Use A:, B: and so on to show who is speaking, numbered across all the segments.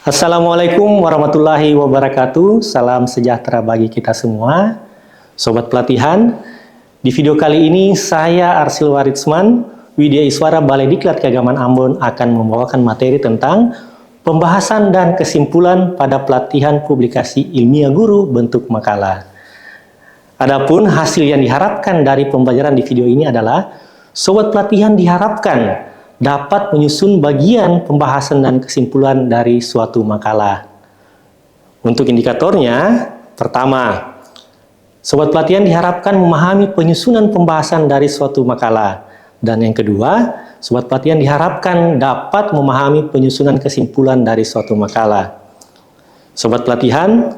A: Assalamualaikum warahmatullahi wabarakatuh. Salam sejahtera bagi kita semua. Sobat pelatihan, di video kali ini saya Arsil Waritsman, Widya Iswara Balai Diklat Keagamaan Ambon akan membawakan materi tentang pembahasan dan kesimpulan pada pelatihan publikasi ilmiah guru bentuk makalah. Adapun hasil yang diharapkan dari pembelajaran di video ini adalah sobat pelatihan diharapkan dapat menyusun bagian pembahasan dan kesimpulan dari suatu makalah. Untuk indikatornya, pertama, sobat pelatihan diharapkan memahami penyusunan pembahasan dari suatu makalah. Dan yang kedua, sobat pelatihan diharapkan dapat memahami penyusunan kesimpulan dari suatu makalah. Sobat pelatihan,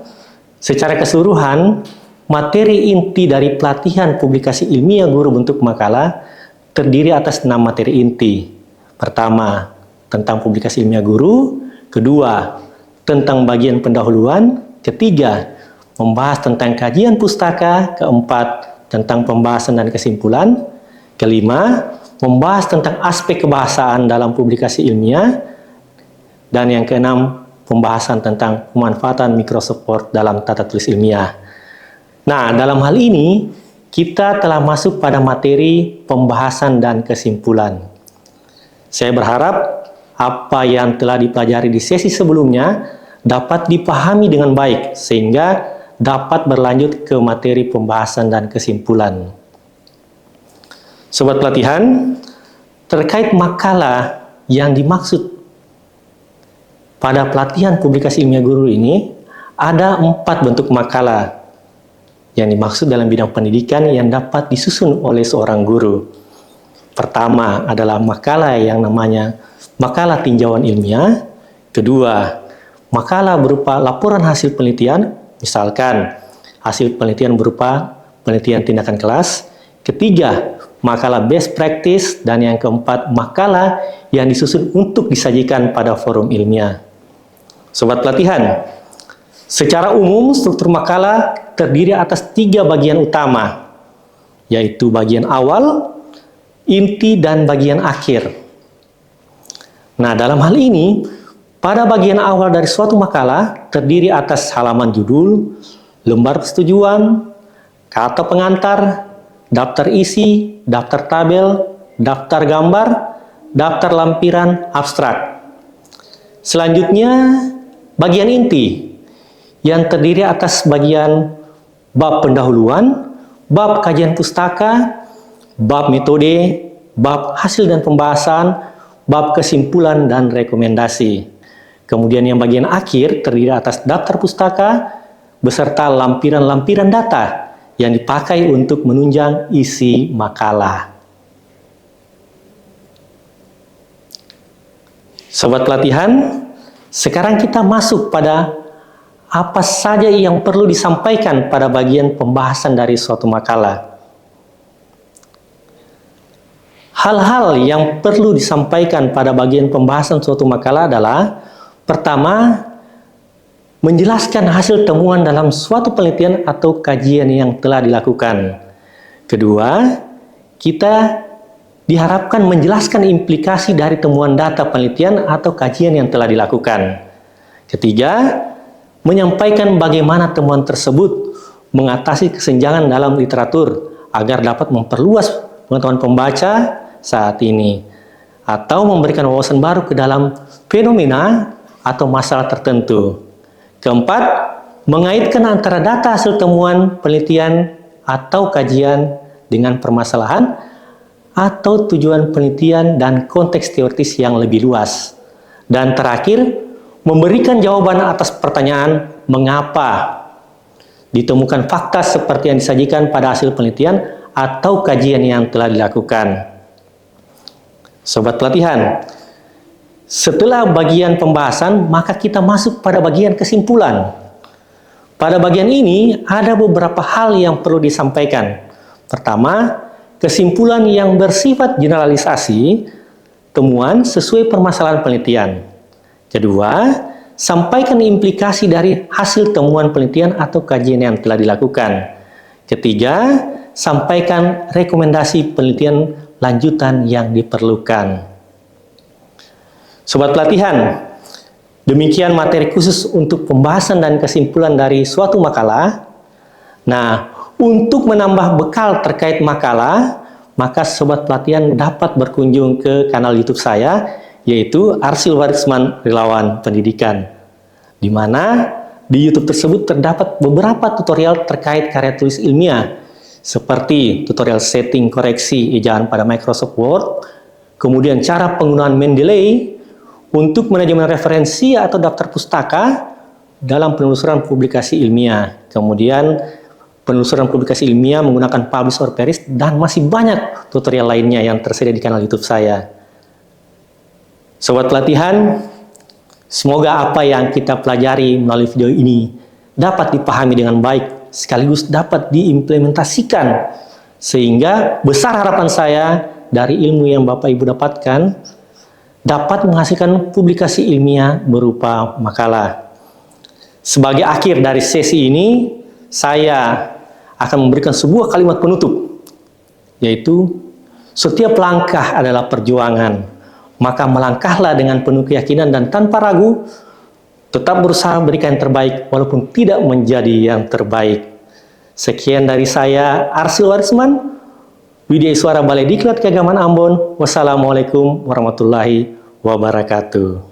A: secara keseluruhan, materi inti dari pelatihan publikasi ilmiah guru bentuk makalah terdiri atas 6 materi inti. Pertama, tentang publikasi ilmiah guru. Kedua, tentang bagian pendahuluan. Ketiga, membahas tentang kajian pustaka. Keempat, tentang pembahasan dan kesimpulan. Kelima, membahas tentang aspek kebahasaan dalam publikasi ilmiah. Dan yang keenam, pembahasan tentang pemanfaatan Microsoft dalam tata tulis ilmiah. Nah, dalam hal ini, kita telah masuk pada materi pembahasan dan kesimpulan. Saya berharap apa yang telah dipelajari di sesi sebelumnya dapat dipahami dengan baik sehingga dapat berlanjut ke materi pembahasan dan kesimpulan. Sobat pelatihan, terkait makalah yang dimaksud pada pelatihan publikasi ilmiah guru ini, ada 4 bentuk makalah yang dimaksud dalam bidang pendidikan yang dapat disusun oleh seorang guru. Pertama adalah makalah yang namanya makalah tinjauan ilmiah. Kedua, makalah berupa laporan hasil penelitian, misalkan hasil penelitian berupa penelitian tindakan kelas. Ketiga, makalah best practice. Dan yang keempat, makalah yang disusun untuk disajikan pada forum ilmiah. Sobat pelatihan, secara umum struktur makalah terdiri atas 3 bagian utama, yaitu bagian awal, inti, dan bagian akhir. Nah, dalam hal ini, pada bagian awal dari suatu makalah terdiri atas halaman judul, lembar persetujuan, kata pengantar, daftar isi, daftar tabel, daftar gambar, daftar lampiran, abstrak. Selanjutnya, bagian inti yang terdiri atas bagian bab pendahuluan, bab kajian pustaka, bab metode, bab hasil dan pembahasan, bab kesimpulan dan rekomendasi. Kemudian yang bagian akhir terdiri atas daftar pustaka beserta lampiran-lampiran data yang dipakai untuk menunjang isi makalah. Sobat pelatihan, sekarang kita masuk pada apa saja yang perlu disampaikan pada bagian pembahasan dari suatu makalah. Hal-hal yang perlu disampaikan pada bagian pembahasan suatu makalah adalah: pertama, menjelaskan hasil temuan dalam suatu penelitian atau kajian yang telah dilakukan. Kedua, kita diharapkan menjelaskan implikasi dari temuan data penelitian atau kajian yang telah dilakukan. Ketiga, menyampaikan bagaimana temuan tersebut mengatasi kesenjangan dalam literatur agar dapat memperluas pengetahuan pembaca saat ini, atau memberikan wawasan baru ke dalam fenomena atau masalah tertentu. Keempat, mengaitkan antara data hasil temuan penelitian atau kajian dengan permasalahan atau tujuan penelitian dan konteks teoritis yang lebih luas. Dan terakhir, memberikan jawaban atas pertanyaan mengapa ditemukan fakta seperti yang disajikan pada hasil penelitian atau kajian yang telah dilakukan. Sobat pelatihan, setelah bagian pembahasan, maka kita masuk pada bagian kesimpulan. Pada bagian ini, ada beberapa hal yang perlu disampaikan. Pertama, kesimpulan yang bersifat generalisasi, temuan sesuai permasalahan penelitian. Kedua, sampaikan implikasi dari hasil temuan penelitian atau kajian yang telah dilakukan. Ketiga, sampaikan rekomendasi penelitian lanjutan yang diperlukan. Sobat pelatihan, Demikian materi khusus untuk pembahasan dan kesimpulan dari suatu makalah. Nah, untuk menambah bekal terkait makalah, maka Sobat Pelatihan dapat berkunjung ke kanal YouTube saya, yaitu Arsil Warisman Relawan Pendidikan, di mana di YouTube tersebut terdapat beberapa tutorial terkait karya tulis ilmiah, seperti tutorial setting koreksi ejaan pada Microsoft Word, kemudian cara penggunaan Mendeley untuk manajemen referensi atau daftar pustaka dalam penelusuran publikasi ilmiah, kemudian penelusuran publikasi ilmiah menggunakan Publish or Perish, dan masih banyak tutorial lainnya yang tersedia di kanal YouTube saya. Sobat Pelatihan, semoga apa yang kita pelajari melalui video ini dapat dipahami dengan baik, sekaligus dapat diimplementasikan, sehingga besar harapan saya dari ilmu yang Bapak Ibu dapatkan dapat menghasilkan publikasi ilmiah berupa makalah. Sebagai akhir dari sesi ini, saya akan memberikan sebuah kalimat penutup, yaitu setiap langkah adalah perjuangan, maka melangkahlah dengan penuh keyakinan dan tanpa ragu, tetap berusaha berikan yang terbaik walaupun tidak menjadi yang terbaik. Sekian dari saya, Arsil Warisman, Widya Iswara Balai Diklat Keagamaan Ambon. Wassalamualaikum warahmatullahi wabarakatuh.